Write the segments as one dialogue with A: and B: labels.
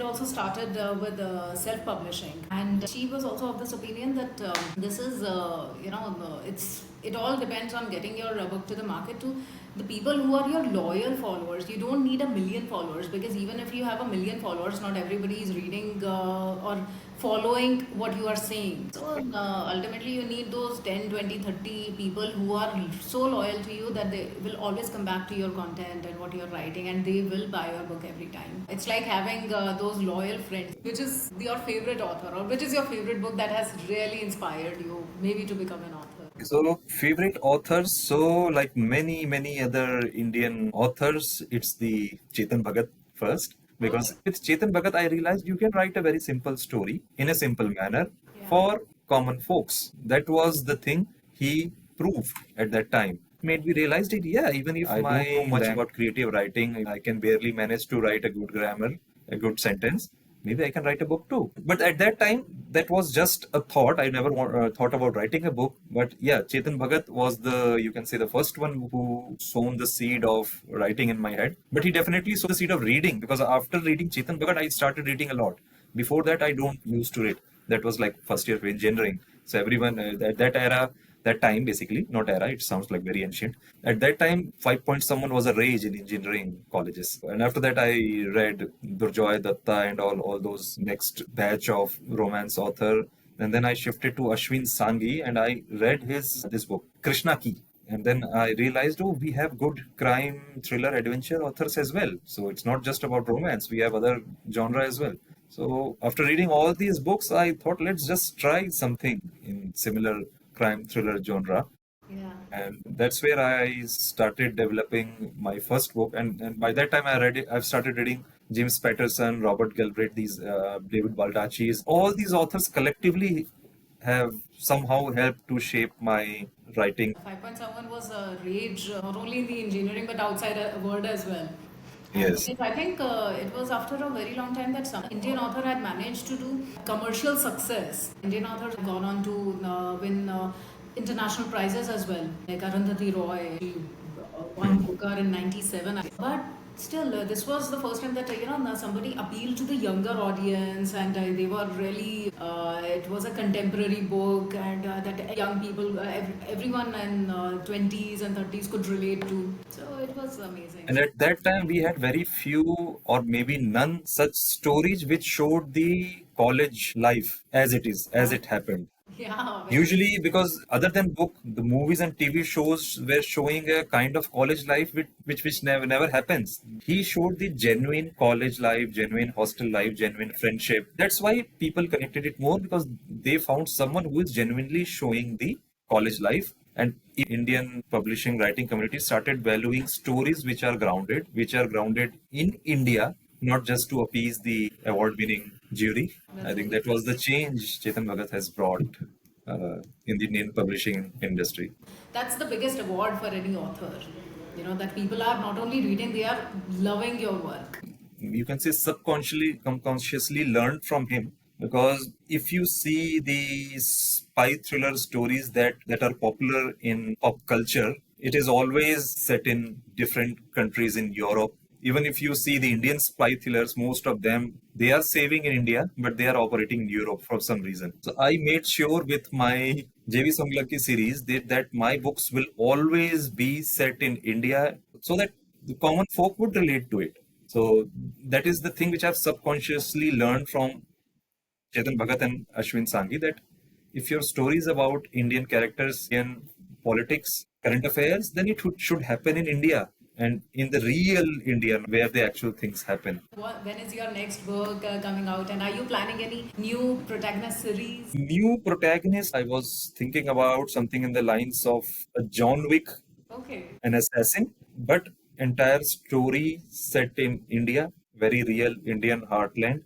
A: had also started with self-publishing, and she was also of this opinion that this is, it all depends on getting your book to the market to the people who are your loyal followers. You don't need a million followers, because even if you have a million followers, not everybody is reading or following what you are saying. So ultimately you need those 10, 20, 30 people who are so loyal to you that they will always come back to your content and what you're writing, and they will buy your book every time. It's like having those loyal friends. Which is your favorite author, or which is your favorite book that has really inspired you maybe to become an author?
B: So, favorite authors. So, like many other Indian authors, it's the Chetan Bhagat first. Because with Chetan Bhagat, I realized you can write a very simple story in a simple manner for common folks. That was the thing he proved at that time. Made me realize that, yeah, even if I don't know much about creative writing, I can barely manage to write a good grammar, a good sentence. Maybe I can write a book too. But at that time, that was just a thought. I never thought about writing a book. But yeah, Chetan Bhagat was you can say, the first one who sown the seed of writing in my head. But he definitely sowed the seed of reading, because after reading Chetan Bhagat, I started reading a lot. Before that, I don't used to read. That was like first year of engineering. So everyone at that era, that time basically, not era, it sounds like very ancient. At that time, 5 point someone was a rage in engineering colleges. And after that, I read Durjoy Datta and all those next batch of romance author. And then I shifted to Ashwin Sanghi and I read this book, Krishna Ki. And then I realized, oh, we have good crime, thriller, adventure authors as well. So it's not just about romance, we have other genre as well. So after reading all these books, I thought, let's just try something in similar crime thriller genre.
A: Yeah.
B: And that's where I started developing my first book. And by that time, I've started reading James Patterson, Robert Galbraith, these David Baldacci's. All these authors collectively have somehow helped to shape my writing.
A: 5.7 was a rage, not only in the engineering but outside a world as well. And
B: Yes.
A: I think it was after a very long time that some Indian author had managed to do commercial success. Indian authors have gone on to win international prizes as well. Like Arundhati Roy, she won Booker in '97. But still, this was the first time that somebody appealed to the younger audience, and they were really. It was a contemporary book, and that young people, everyone in 20s and 30s could relate to. So it was amazing.
B: And at that time, we had very few or maybe none such stories which showed the college life as it is, as it happened.
A: Yeah.
B: Usually, because other than book, the movies and TV shows were showing a kind of college life which never happens. He showed the genuine college life, genuine hostel life, genuine friendship. That's why people connected it more, because they found someone who is genuinely showing the college life. And Indian publishing writing community started valuing stories which are grounded in India, not just to appease the award-winning jury. I think that was the change Chetan Bhagat has brought in the Indian publishing industry.
A: That's the biggest award for any author. You know, that people are not only reading, they are loving your work.
B: You can say subconsciously learned from him, because if you see the spy thriller stories that are popular in pop culture, it is always set in different countries in Europe. Even if you see the Indian spy thrillers, most of them, they are saving in India, but they are operating in Europe for some reason. So I made sure with my JV Songlaki series that my books will always be set in India, so that the common folk would relate to it. So that is the thing which I've subconsciously learned from Chetan Bhagat and Ashwin Sanghi, that if your story is about Indian characters, Indian politics, current affairs, then should happen in India and in the real India where the actual things happen.
A: When is your next book coming out, and are you planning any new protagonist series?
B: New protagonist, I was thinking about something in the lines of a John Wick,
A: Okay.
B: an assassin, but entire story set in India, very real Indian heartland,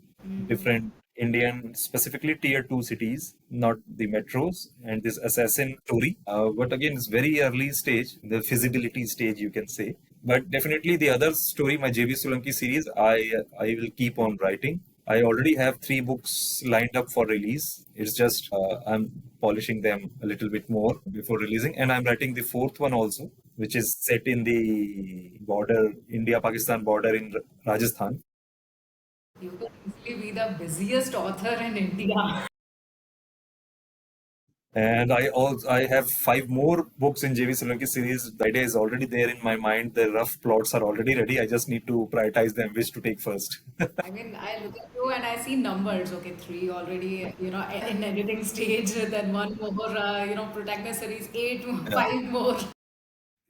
B: different Indian, specifically tier 2 cities, not the metros, and this assassin story. But again, it's very early stage, the feasibility stage, you can say. But definitely the other story, my JV Solanki series, I will keep on writing. I already have 3 books lined up for release. It's just I'm polishing them a little bit more before releasing, and I'm writing the 4th one also, which is set in the border, India-Pakistan border in Rajasthan.
A: You could easily be the busiest author in India.
B: And I have five more books in JV Solanki series. The idea is already there in my mind. The rough plots are already ready. I just need to prioritize them, which to take first.
A: I mean, I look at you and I see numbers. Okay, three already, in editing stage. Then one more, protagonist series, eight,
B: Yeah.
A: five more.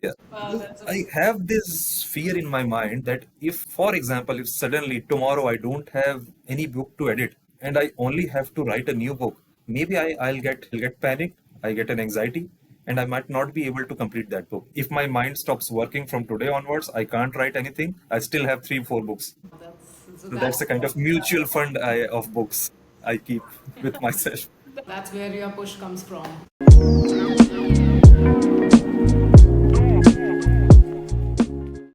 B: Yeah.
A: Wow,
B: Because
A: that's
B: I
A: amazing.
B: have this fear in my mind that if, for example, if suddenly tomorrow I don't have any book to edit and I only have to write a new book, maybe I'll get panicked, I get an anxiety, and I might not be able to complete that book. If my mind stops working from today onwards, I can't write anything. I still have three, four books.
A: So
B: So that's a kind of mutual fund of books I keep with myself.
A: that's where your push comes from.